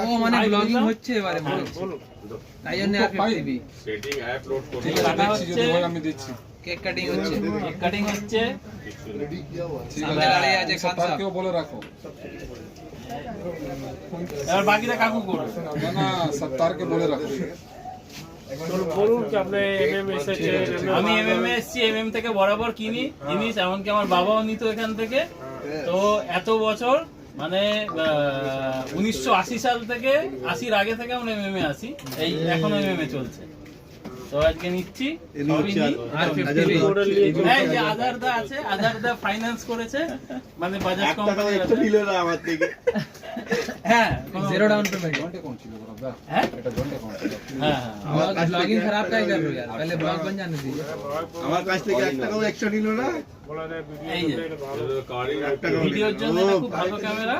ও মানে ব্লগিং হচ্ছে এবারে বলো তাই জন্য আর 50 সেটিং অ্যাপ লোড করতে কাটা হচ্ছে, আমি দিচ্ছি। কেক কাটিং হচ্ছে কেক কাটিং হচ্ছে। সামনে দাঁড়িয়ে আছে খান সাহেব কেউ বলে রাখো এবার বাকিটা কাকু করবে। না না সত্তারকে বলে রাখো। আমি এমএম এসছি, এমএম থেকে বরাবর কিনি জিনিস, এমনকি আমার বাবাও নিত এখান থেকে। তো এত বছর মানে 1980 সাল থেকে 80-র আগে থেকে আমরা এমএম এ আসি, এই এখনো এমএম এ চলছে। তো আজকে নিচ্ছি আর 50 এই যে আধারদা আছে, আধারদা ফাইন্যান্স করেছে, মানে বাজাজ কোম্পানি নিল না আমার থেকে। হ্যাঁ जीरो डाउन पेमेंट ঘন্টা কোন ছিল বড়দা? হ্যাঁ এটা ঘন্টা কোন ছিল? হ্যাঁ ब्लॉगिंग खराब क्या कर रहे हो यार पहले ब्लॉग बन जाने दीजिए আমার কাছ থেকে 1 টাকাও এক্সট্রা নিল না। এই যে ভিডিওর জন্য এটা খুব ভালো ক্যামেরা,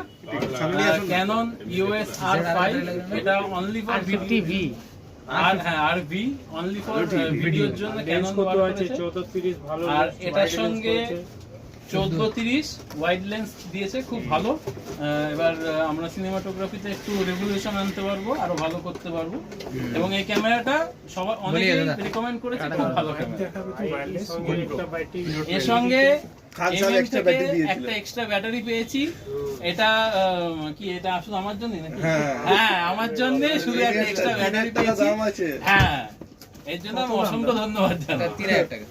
ক্যানন EOS R5, এটা অনলি ফর 50V আর হ্যাঁ RV অনলি ফর ভিডিওর জন্য ক্যানন কত আছে 14-30 ভালো, আর এটার সঙ্গে 14-30 ওয়াইড লেন্স দিয়েছে, খুব ভালো। এবার আমরা সিনেমাটোগ্রাফিতে একটু রেভলিউশন আনতে পারবো, আরো ভালো করতে পারবো। এবং এই ক্যামেরাটা সবাই অনেকেই রেকমেন্ড করেছে, খুব ভালো ক্যামেরা। এর সঙ্গে একটা এক্সট্রা ব্যাটারি পেয়েছি। এটা কি, এটা শুধু আমার জন্য নাকি? হ্যাঁ আমার জন্য শুধু একটা এক্সট্রা ব্যাটারি পেয়েছি। হ্যাঁ এর জন্য আমি অসংখ্য ধন্যবাদ জানাই। 3000 টাকা